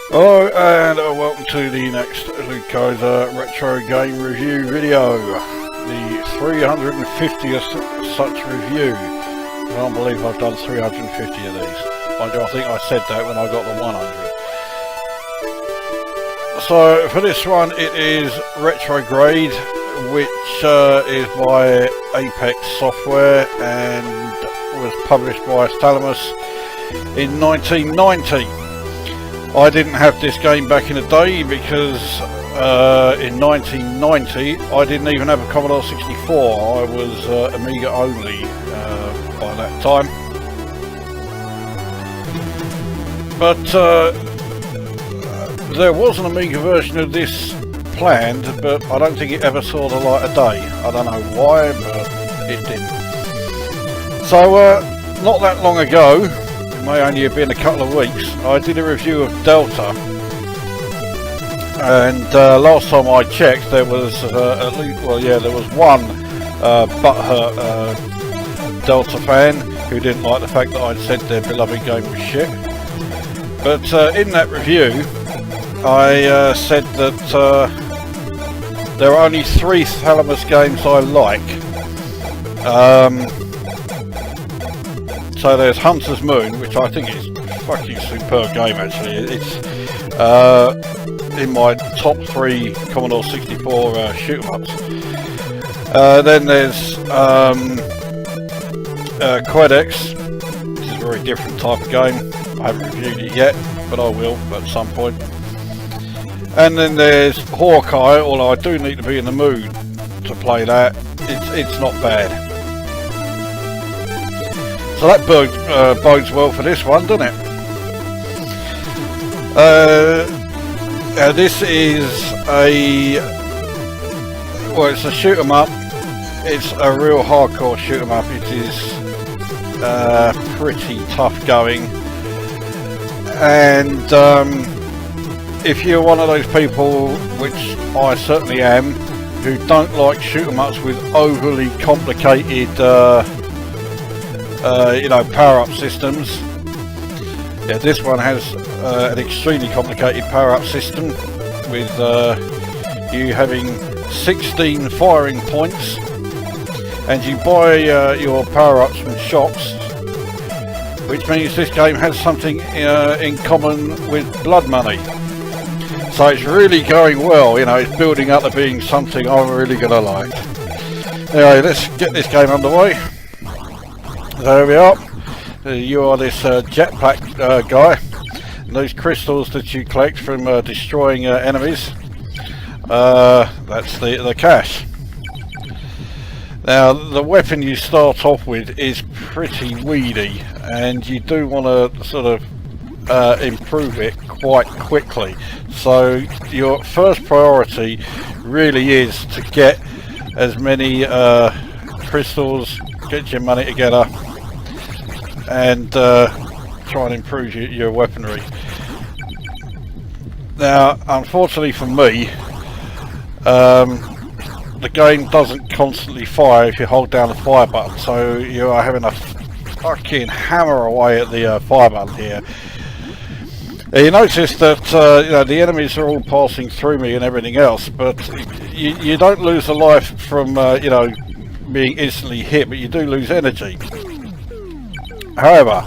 Hello and welcome to the next Lukozer retro game review video. The 350th such review. I can't believe I've done 350 of these. I think I said that when I got the 100. So for this one it is Retrograde, which is by Apex Software and was published by Thalamus in 1990. I didn't have this game back in the day because in 1990 I didn't even have a Commodore 64. I was Amiga only by that time. But there was an Amiga version of this planned, but I don't think it ever saw the light of day. I don't know why, but it didn't. So not that long ago, may only have been a couple of weeks, I did a review of Delta, and last time I checked there was at least, well yeah, there was one butthurt Delta fan who didn't like the fact that I'd said their beloved game was shit. But in that review I said that there are only 3 Thalamus games I like. So there's Hunter's Moon, which I think is a fucking superb game actually. It's in my top 3 Commodore 64 shoot 'em ups. Then there's Quedex, which is a very different type of game. I haven't reviewed it yet, but I will at some point. And then there's Hawkeye, although I do need to be in the mood to play that. It's not bad. So that bodes well for this one, doesn't it? This is it's a shoot 'em up. It's a real hardcore shoot 'em up. It is pretty tough going. And if you're one of those people, which I certainly am, who don't like shoot 'em ups with overly complicated power-up systems. Yeah, this one has an extremely complicated power-up system with you having 16 firing points, and you buy your power-ups from shops, which means this game has something in common with blood money. So it's really going well, you know, it's building up to being something I'm really going to like. Anyway, let's get this game underway. There we are. You are this jetpack guy. And those crystals that you collect from destroying enemies. That's the cash. Now the weapon you start off with is pretty weedy, and you do want to sort of improve it quite quickly. So your first priority really is to get as many crystals, get your money together, and try and improve your weaponry. Now unfortunately for me, the game doesn't constantly fire if you hold down the fire button, so you are having a fucking hammer away at the fire button here. You notice that the enemies are all passing through me and everything else, but you don't lose a life from being instantly hit, but you do lose energy. However,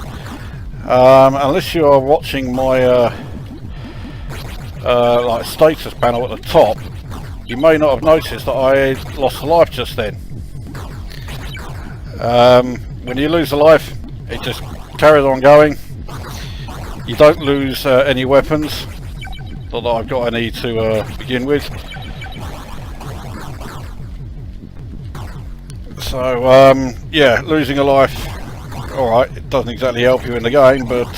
unless you are watching my like status panel at the top, you may not have noticed that I lost a life just then. When you lose a life, it just carries on going. You don't lose any weapons, not that I've got any to begin with. So yeah, losing a life, alright, it doesn't exactly help you in the game, but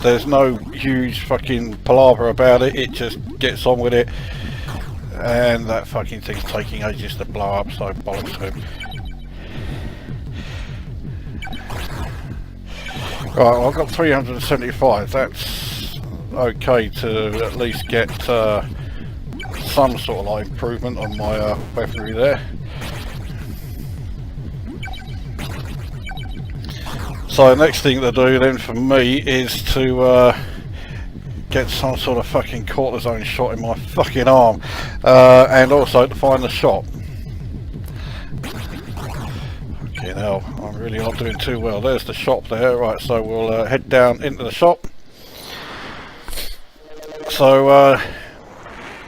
there's no huge fucking palaver about it. It just gets on with it, and that fucking thing's taking ages to blow up, so bollocks to him. Right, well, I've got 375. That's okay to at least get some sort of like improvement on my weaponry there. So the next thing to do then for me is to get some sort of fucking cortisone shot in my fucking arm, and also to find the shop. Okay, now I'm really not doing too well. There's the shop there. Right, so we'll head down into the shop. So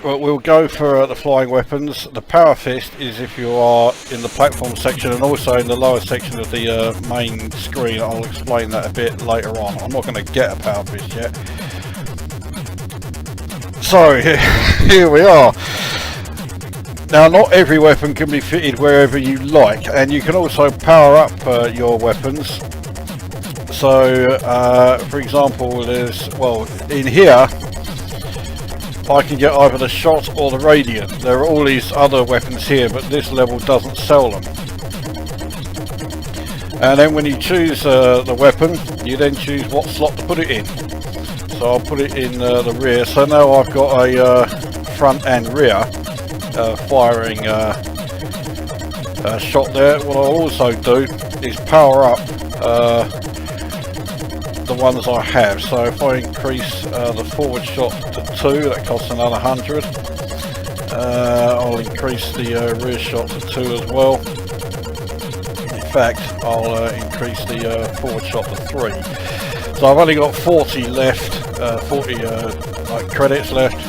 we'll go for the flying weapons. The power fist is if you are in the platform section and also in the lower section of the main screen. I'll explain that a bit later on. I'm not going to get a power fist yet. So here we are. Now, not every weapon can be fitted wherever you like, and you can also power up your weapons. So for example, there's, well, in here I can get either the shot or the radiant. There are all these other weapons here, but this level doesn't sell them. And then when you choose the weapon, you then choose what slot to put it in. So I'll put it in the rear. So now I've got a front and rear firing shot there. What I'll also do is power up the ones I have. So if I increase the forward shot to 2, that costs another 100. I'll increase the rear shot to 2 as well. In fact, I'll increase the forward shot to 3. So I've only got 40 left, 40 like credits left.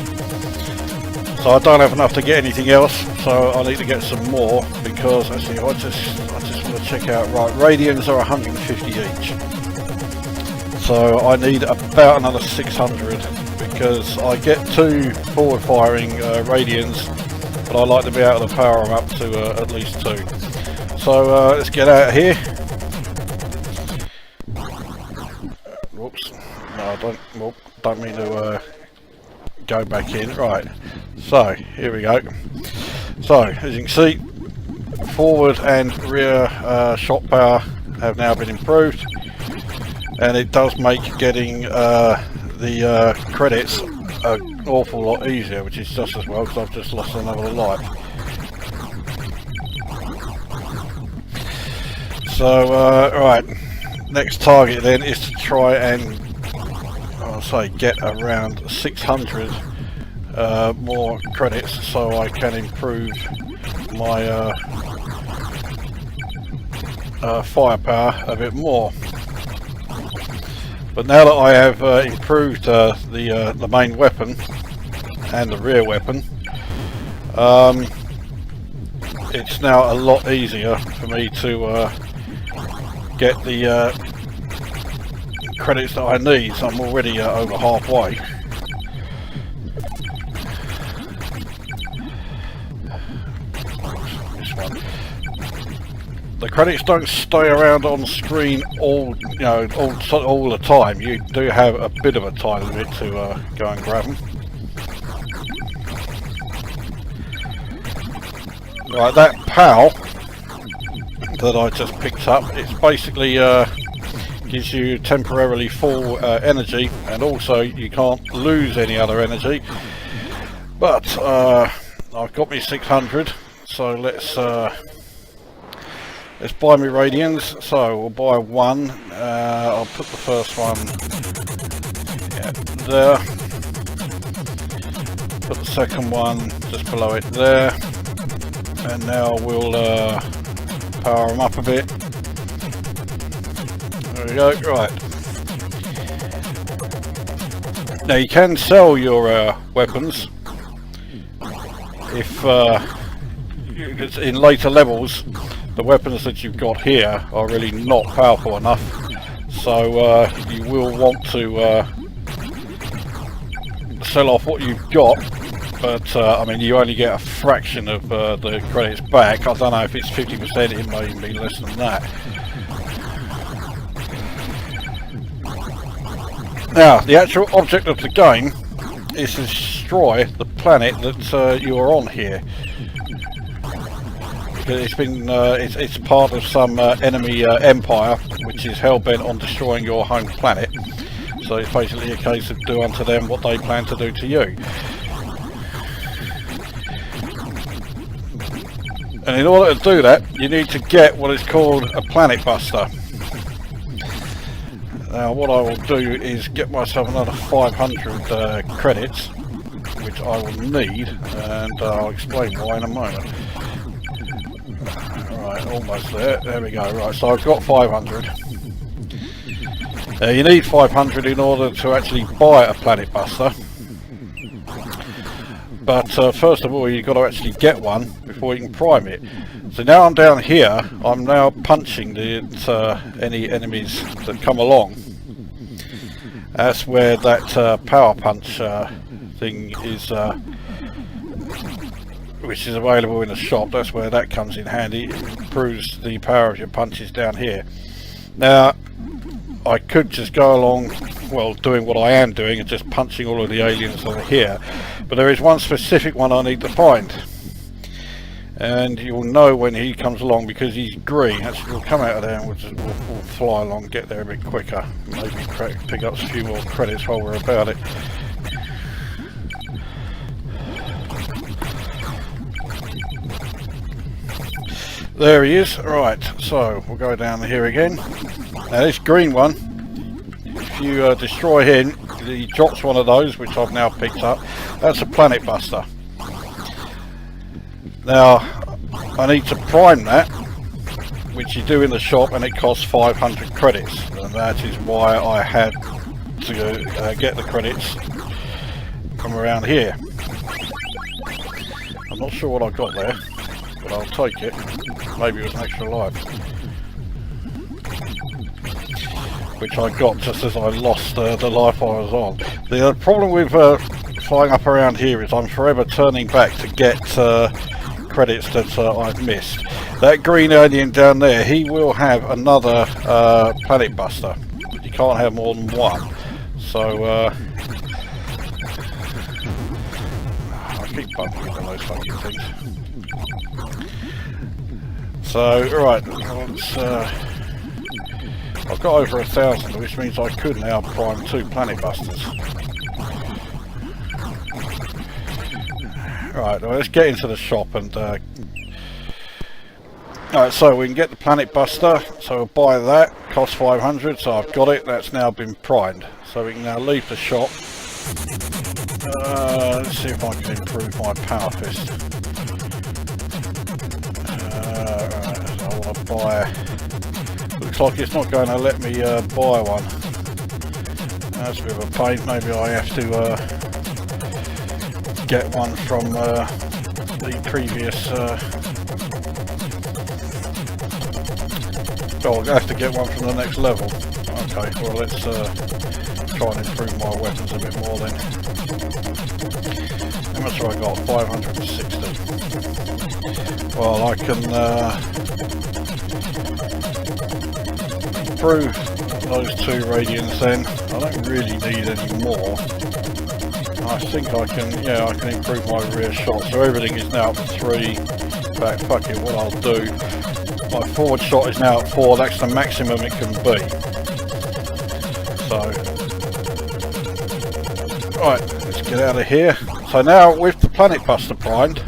So I don't have enough to get anything else. So I need to get some more because actually I just want to check out. Right, radians are 150 each. So I need about another 600 because I get 2 forward firing radians, but I like to be able to power them up to at least 2. So let's get out of here. Whoops. No, I don't. Well, don't mean to go back in. Right. So here we go. So as you can see, forward and rear shot power have now been improved. And it does make getting the credits an awful lot easier, which is just as well because I've just lost another life. So right, next target then is to try and I'll say get around 600 more credits so I can improve my firepower a bit more. But now that I have improved the main weapon and the rear weapon, it's now a lot easier for me to get the credits that I need. So I'm already over halfway. This one. The credits don't stay around on screen all the time. You do have a bit of a time limit to go and grab them. Right, that PAL that I just picked up, it's basically gives you temporarily full energy, and also you can't lose any other energy. But I've got me 600, so let's buy me radians. So we'll buy 1. I'll put the first one there. Put the second one just below it there. And now we'll power them up a bit. There we go. Right. Now you can sell your weapons if in later levels. The weapons that you've got here are really not powerful enough, so you will want to sell off what you've got, but I mean you only get a fraction of the credits back. I don't know if it's 50%, it may even be less than that. Now the actual object of the game is to destroy the planet that you are on here. It's been it's part of some enemy empire which is hell-bent on destroying your home planet, so it's basically a case of do unto them what they plan to do to you. And in order to do that, you need to get what is called a planet buster. Now what I will do is get myself another 500 credits, which I will need, and I'll explain why in a moment. Right, almost there. There we go. Right, so I've got 500. You need 500 in order to actually buy a Planet Buster. But first of all, you've got to actually get one before you can prime it. So now I'm down here. I'm now punching any enemies that come along. That's where that power punch thing is, which is available in the shop. That's where that comes in handy. It improves the power of your punches down here. Now, I could just go along, well, doing what I am doing and just punching all of the aliens that are here. But there is one specific one I need to find. And you'll know when he comes along because he's green. Actually, we'll come out of there and we'll fly along, get there a bit quicker. Maybe pick up a few more credits while we're about it. There he is. Right, so we'll go down here again. Now this green one, if you destroy him, he drops one of those, which I've now picked up. That's a Planet Buster. Now, I need to prime that, which you do in the shop, and it costs 500 credits. And that is why I had to get the credits from around here. I'm not sure what I got there, but I'll take it. Maybe it was an extra life, which I got just as I lost the life I was on. The problem with flying up around here is I'm forever turning back to get credits that I've missed. That green alien down there, he will have another Planet Buster. You can't have more than one. So I keep bumping into those fucking things. So, right, let's, I've got over 1,000, which means I could now prime 2 Planet Busters. Right, well, let's get into the shop and... Alright, so we can get the Planet Buster, so we'll buy that, costs 500, so I've got it, that's now been primed. So we can now leave the shop. Let's see if I can improve my power fist. Buy. Looks like it's not going to let me buy one. That's a bit of a pain. Maybe I have to get one from the previous. Oh, I'll have to get one from the next level. Okay, well let's try and improve my weapons a bit more then. How much have I got? 560. Well, I can improve those 2 radians then. I don't really need any more. I think I can, yeah, I can improve my rear shot. So everything is now up to 3. In fact, fuck it, what I'll do, my forward shot is now at 4. That's the maximum it can be. So, right, let's get out of here. So now with the Planet Buster primed,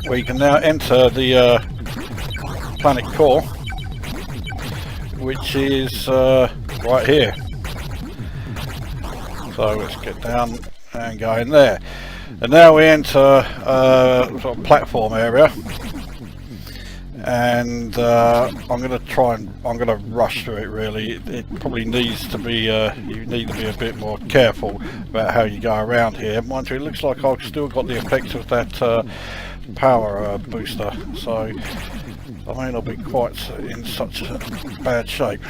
we can now enter the planet core, which is right here. So let's get down and go in there. And now we enter sort of platform area. And I'm going to rush through it really. It probably needs to be, you need to be a bit more careful about how you go around here. Mind you, it looks like I've still got the effect of that power booster, so I may not be quite in such a bad shape.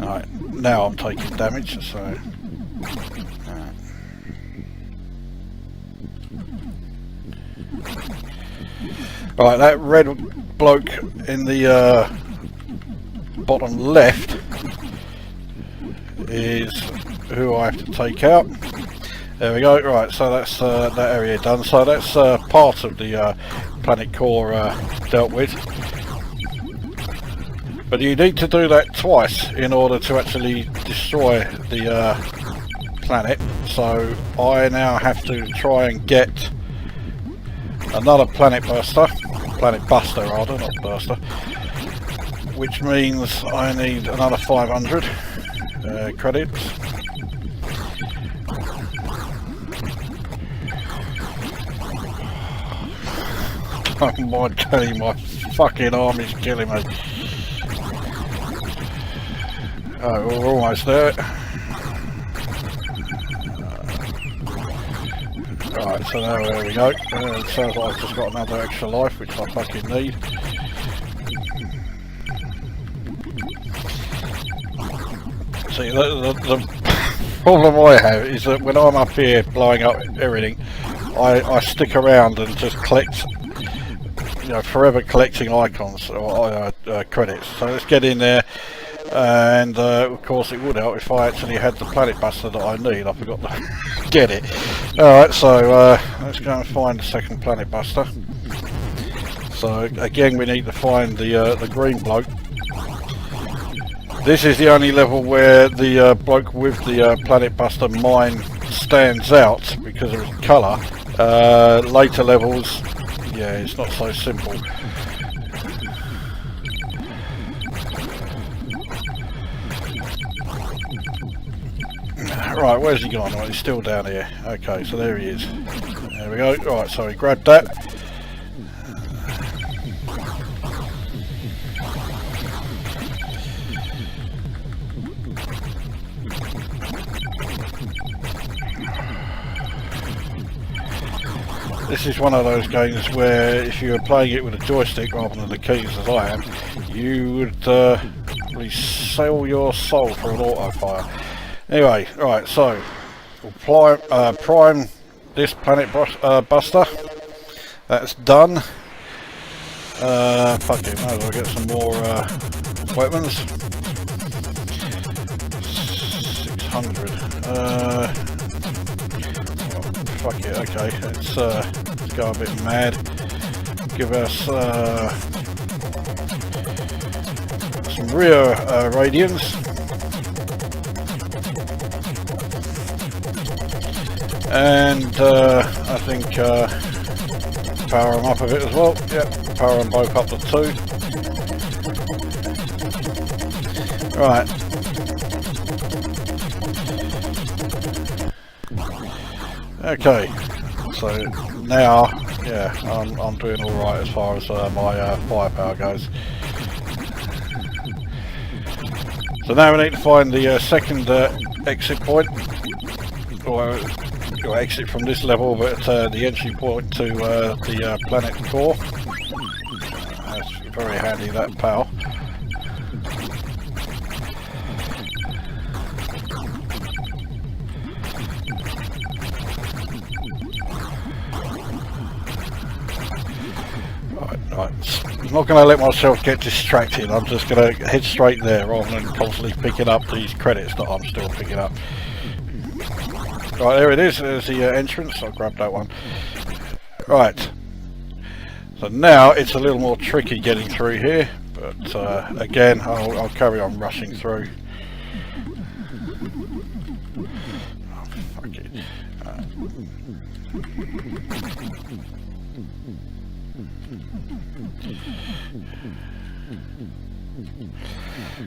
Alright, now I'm taking damage, so... Right, that red bloke in the bottom left is who I have to take out. There we go. Right, so that's that area done. So that's part of the planet core dealt with. But you need to do that twice in order to actually destroy the planet. So I now have to try and get another Planet Buster. planet buster rather, not burster. Which means I need another 500 credits. Oh my god, my fucking arm is killing me. Oh, we're almost there. Right, so now there we go. It sounds like I've just got another extra life, which I fucking need. See, the problem I have is that when I'm up here blowing up everything, I stick around and just collect, you know, forever collecting icons or credits. So let's get in there, and of course it would help if I actually had the planet buster that I need. I forgot to get it. Alright, so let's go and find the second planet buster. So again we need to find the green bloke. This is the only level where the bloke with the planet buster mine stands out because of his colour. Later levels, yeah, it's not so simple. Right, where's he gone? Oh, he's still down here. Okay, so there he is. There we go. Right, so he grabbed that. This is one of those games where if you were playing it with a joystick rather than the keys as I am, you would really sell your soul for an auto fire. Anyway, right, so we'll prime this planet buster. That's done. Fuck it, might as well get some more weapons. 600. Fuck it, okay, let's go a bit mad. Give us some rear radians. And I think power them up a bit as well. Yep, power them both up to 2. Right. Okay, so now, yeah, I'm doing all right as far as my firepower goes. So now we need to find the second exit point, or exit from this level, but the entry point to the planet core. That's very handy, that pal. Right, I'm not going to let myself get distracted. I'm just going to head straight there rather than constantly picking up these credits that I'm still picking up. Right, there it is. There's the entrance. I'll grab that one. Right. So now it's a little more tricky getting through here, but again, I'll carry on rushing through. Oh, fuck it.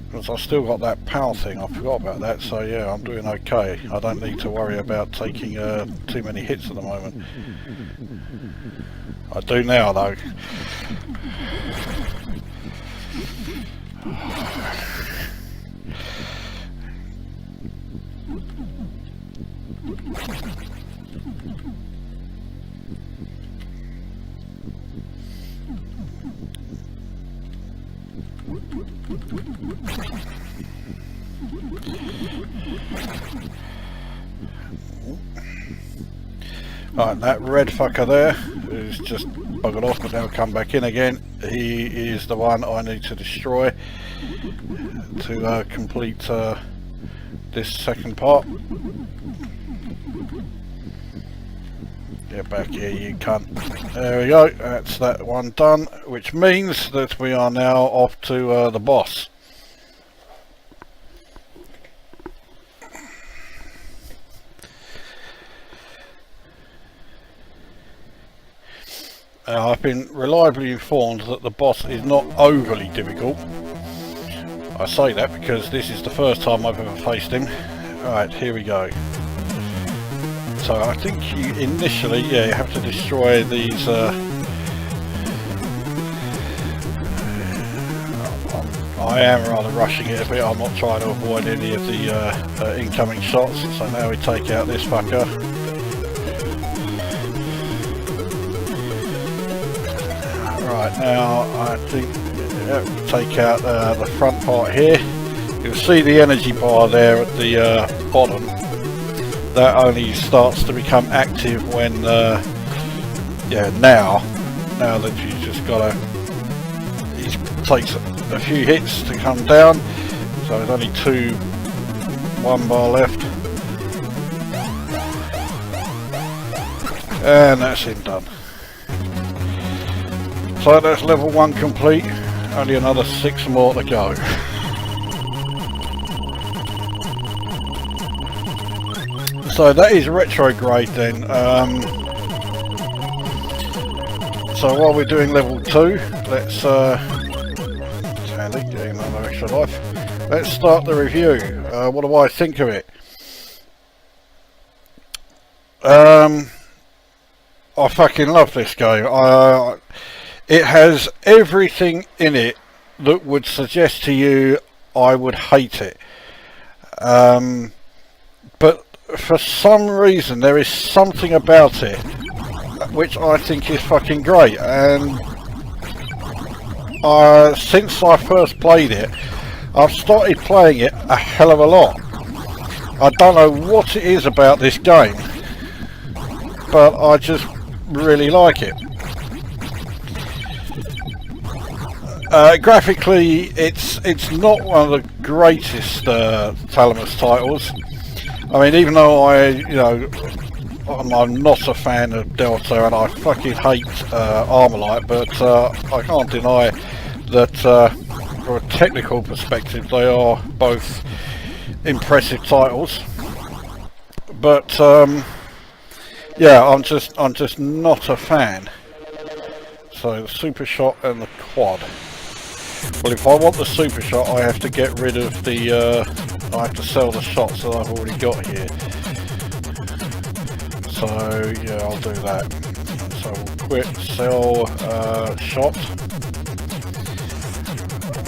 Because I've still got that PAL thing, I forgot about that, so yeah, I'm doing okay. I don't need to worry about taking too many hits at the moment. I do now though. Right, that red fucker there, who's just buggered off but now come back in again, he is the one I need to destroy to complete this second part. Get back here, you cunt. There we go, that's that one done, which means that we are now off to the boss. I've been reliably informed that the boss is not overly difficult. I say that because this is the first time I've ever faced him. Alright, here we go. So I think you initially, yeah, you have to destroy these I am rather rushing it a bit. I'm not trying to avoid any of the incoming shots. So now we take out this fucker. Right, now I think we take out the front part here. You'll see the energy bar there at the bottom. That only starts to become active when, yeah, now that you just gotta, it takes a few hits to come down, so there's only one bar left, and that's him done. So that's level 1 complete, only another 6 more to go. So that is Retrograde then. So while we're doing level 2, let's getting another extra life. Let's start the review. What do I think of it? I fucking love this game. It has everything in it that would suggest to you I would hate it. But for some reason there is something about it which I think is fucking great, and since I first played it, I've started playing it a hell of a lot. I don't know what it is about this game, but I just really like it. Graphically, it's not one of the greatest Thalamus titles. I mean, even though I'm not a fan of Delta and I fucking hate Armalite, but I can't deny that from a technical perspective they are both impressive titles. But yeah, I'm just not a fan. So the super shot and the quad. Well, if I want the super shot, I have to get rid of the I have to sell the shots that I've already got here. So yeah, I'll do that. So we'll quit, sell shot,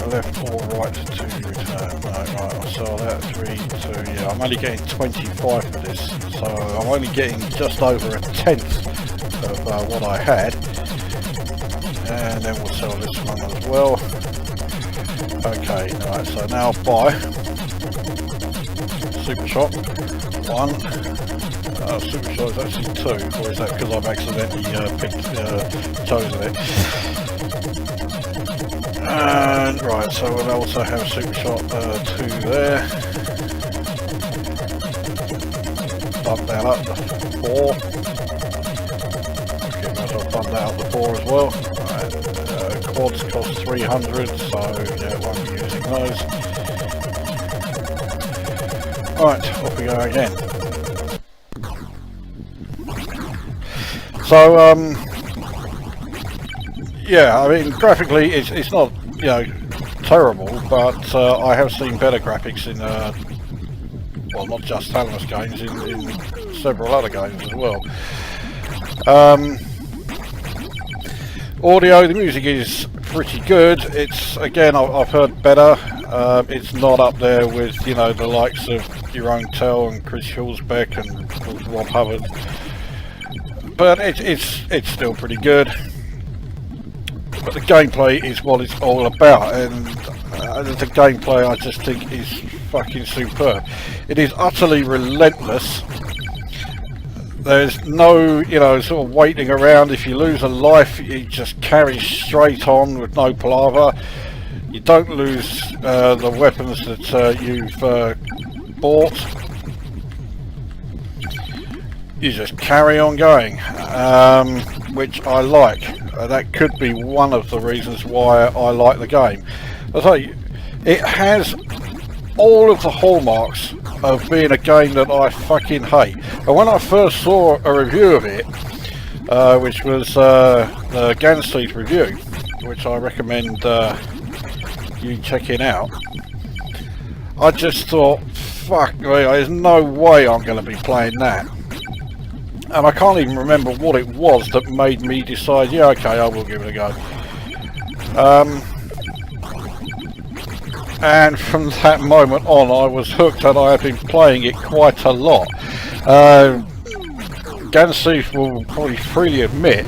left or right to return. Right, I'll sell that 3 to, yeah, I'm only getting 25 for this, so I'm only getting just over a tenth of what I had. And then we'll sell this one as well. Okay, right, so now buy super shot 1. Super shot is actually 2, or is that because I've accidentally chosen it? And right, so we'll also have super shot 2 there. Bump that up to 4. Okay, might as well bump that up to 4 as well. Right, quads cost 300, so yeah, won't be using those. Right, off we go again. So yeah, I mean, graphically it's not, you know, terrible, but I have seen better graphics in well, not just Thalamus games, in several other games as well. Audio, the music is pretty good. It's, again, I've heard better. It's not up there with, you know, the likes of your own Tell and Chris Hulsbeck and Rob Hubbard, but it's still pretty good. But the gameplay is what it's all about, and the gameplay I just think is fucking superb. It is utterly relentless. There's no, you know, sort of waiting around. If you lose a life, you just carry straight on with no palaver. You don't lose the weapons that you've bought. You just carry on going, which I like. That could be one of the reasons why I like the game. I tell you, it has all of the hallmarks of being a game that I fucking hate. And when I first saw a review of it, which was the Ganseed review, which I recommend you checking out, I just thought, fuck me, there's no way I'm going to be playing that. And I can't even remember what it was that made me decide, yeah, okay, I will give it a go. And from that moment on, I was hooked, and I have been playing it quite a lot. Ganseed will probably freely admit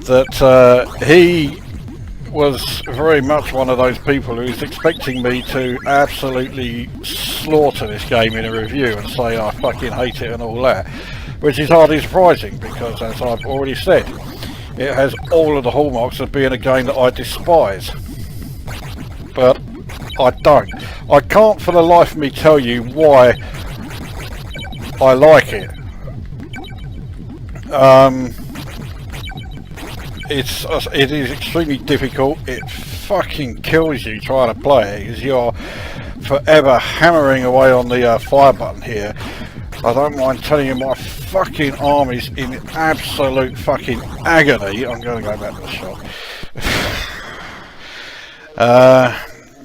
that he was very much one of those people who was expecting me to absolutely slaughter this game in a review and say I fucking hate it and all that, which is hardly surprising because, as I've already said, it has all of the hallmarks of being a game that I despise. But I don't. I can't for the life of me tell you why I like it. It is extremely difficult. It fucking kills you trying to play it because you're forever hammering away on the fire button here. I don't mind telling you, my fucking arm is in absolute fucking agony. I'm going to go back to the shop.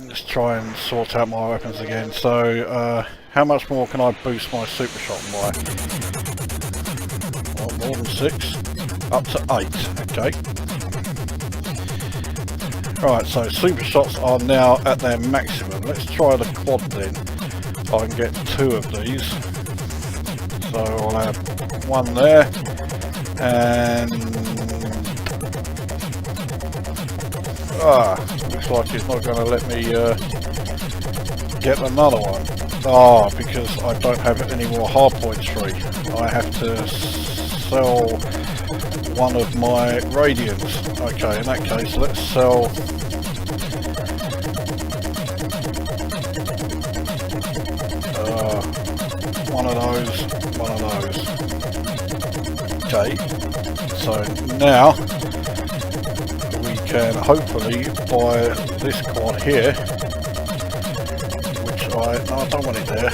Let's try and sort out my weapons again. So, how much more can I boost my super shot by? Well, more than 6. Up to 8, okay. Right, so super shots are now at their maximum. Let's try the quad then. I can get 2 of these. So I'll have 1 there, and looks like it's not going to let me get another one. Because I don't have any more hard points free. I have to sell one of my radians. Okay, in that case, let's sell one of those. Okay, so now we can hopefully buy this quad here, which no, I don't want it there.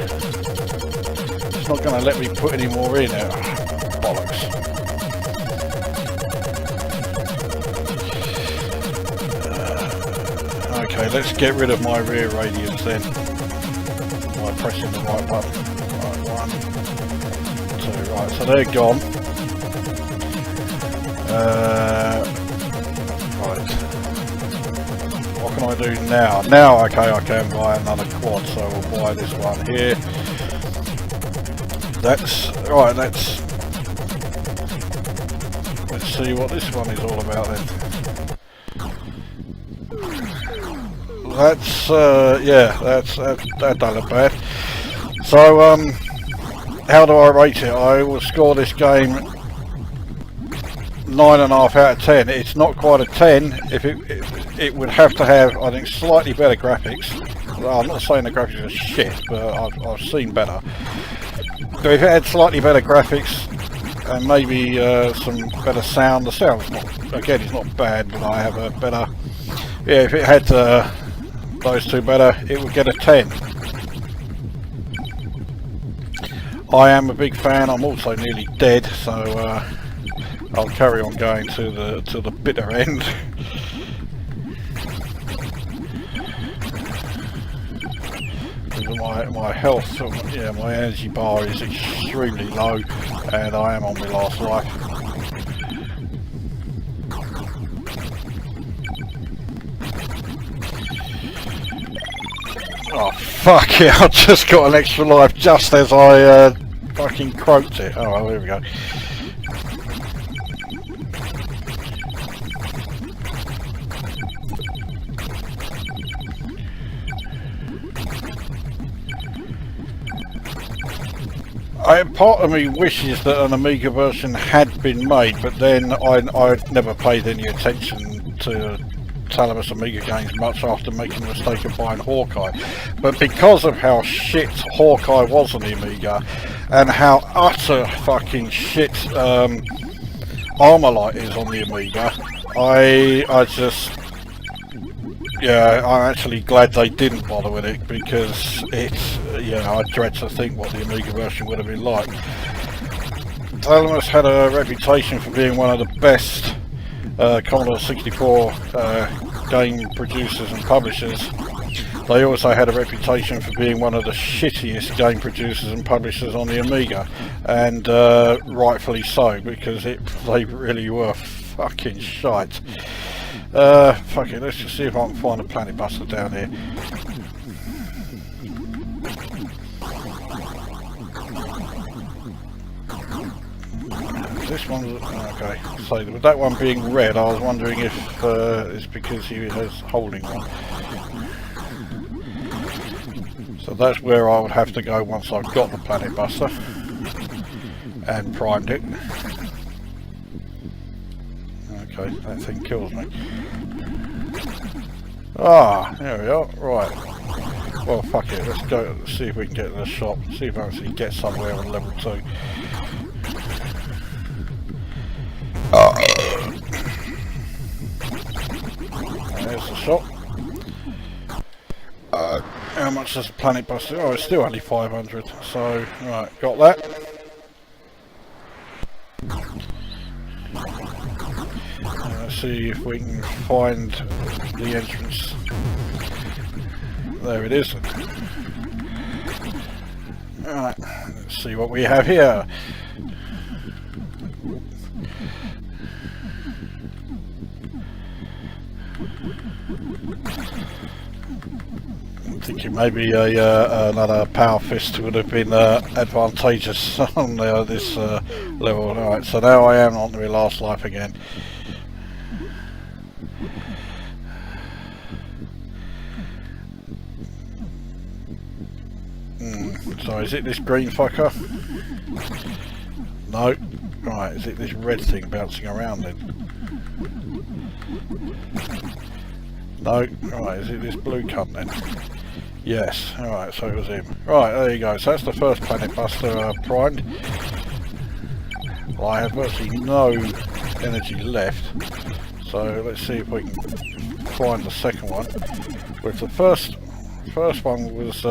It's not going to let me put any more in there. Bollocks. Okay, let's get rid of my rear radians then by pressing the right button. Right, 1, 2, right, so they're gone. Right, what can I do now? Now, okay, I can buy another quad, so we'll buy this one here. That's, right, let's see what this one is all about then. That's yeah, that don't look bad. So how do I rate it? I will score this game 9.5 out of 10. It's not quite a 10. If it would have to have, I think, slightly better graphics. Well, I'm not saying the graphics are shit, but I've seen better. So if it had slightly better graphics and maybe some better sound, the sound's not, again, it's not bad, but I have a better. Yeah, if it had those 2 better, it would get a 10. I am a big fan. I'm also nearly dead, so I'll carry on going to the bitter end. My health, yeah, my energy bar is extremely low, and I am on my last life. Oh fuck it, I just got an extra life just as I fucking croaked it. Oh well, here we go. Part of me wishes that an Amiga version had been made, but then I'd never paid any attention to Thalamus Amiga games much after making the mistake of buying Hawkeye. But because of how shit Hawkeye was on the Amiga, and how utter fucking shit Armalite is on the Amiga, I just... yeah, I'm actually glad they didn't bother with it, because it's, you know, I dread to think what the Amiga version would have been like. Thalamus had a reputation for being one of the best Commodore 64 game producers and publishers, they also had a reputation for being one of the shittiest game producers and publishers on the Amiga, and rightfully so, because they really were fucking shite. Fuck it, let's just see if I can find a Planet Buster down here. This one's okay. So with that one being red, I was wondering if it's because he was holding one. So that's where I would have to go once I've got the Planet Buster and primed it. Okay, that thing kills me. Ah, there we are. Right. Well, fuck it. Let's go see if we can get to the shop. See if I can actually get somewhere on level 2. There's the shop. How much does the Planet Buster? Oh, it's still only 500. So, right, got that. Let's see if we can find the entrance. There it is. Alright, let's see what we have here. I'm thinking maybe another power fist would have been advantageous on this level. Alright, so now I am on to my last life again. So is it this green fucker? No. Right, is it this red thing bouncing around then? No. Right, is it this blue cunt then? Yes. Alright, so it was him. Right, there you go. So that's the first Planet Buster primed. Well, I have virtually no energy left. So let's see if we can find the second one. With the first one was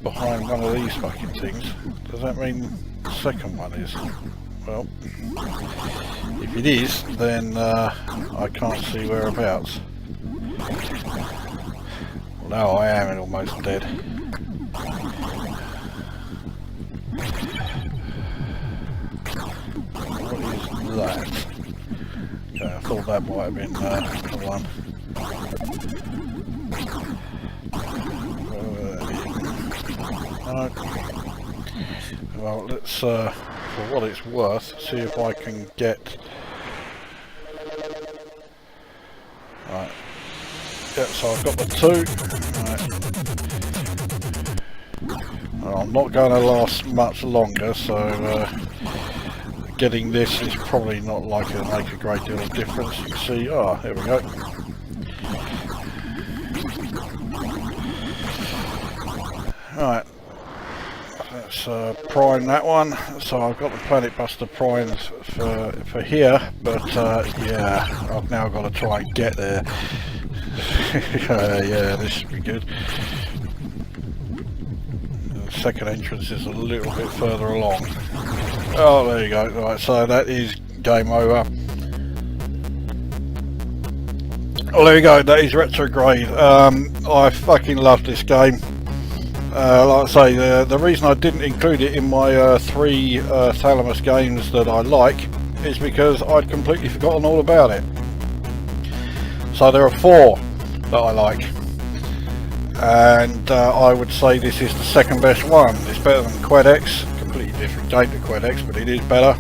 behind one of these fucking things. Does that mean the second one is? Well, if it is, then I can't see whereabouts. Well, now I am almost dead. What is that? Okay, I thought that might have been the one. Well, let's, for what it's worth, see if I can get... Right. Yeah, so I've got the 2. Right. Well, I'm not going to last much longer, so getting this is probably not likely to make a great deal of difference. You can see, oh, here we go. Right. Let's prime that one. So I've got the Planet Buster primed for here, but yeah, I've now got to try and get there. Yeah, this should be good. The second entrance is a little bit further along. Oh, there you go. Right, so that is game over. Oh, there you go. That is Retrograde. I fucking love this game. Like I say, the reason I didn't include it in my 3 Thalamus games that I like is because I'd completely forgotten all about it. So there are 4 that I like, and I would say this is the second best one. It's better than Quedex, completely different game to Quedex, but it is better.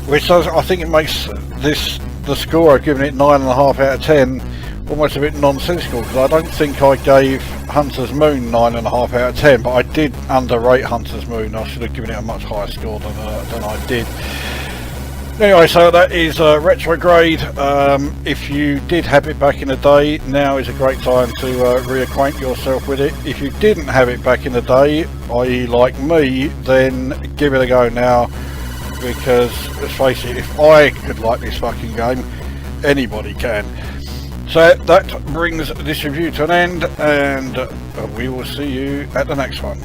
Which does, I think it makes the score I've given it 9.5 out of 10 almost a bit nonsensical, because I don't think I gave Hunter's Moon 9.5 out of 10, but I did underrate Hunter's Moon. I should have given it a much higher score than I did. Anyway, so that is Retrograde. If you did have it back in the day, now is a great time to reacquaint yourself with it. If you didn't have it back in the day, i.e. like me, then give it a go now, because let's face it, if I could like this fucking game, anybody can. So that brings this review to an end, and we will see you at the next one.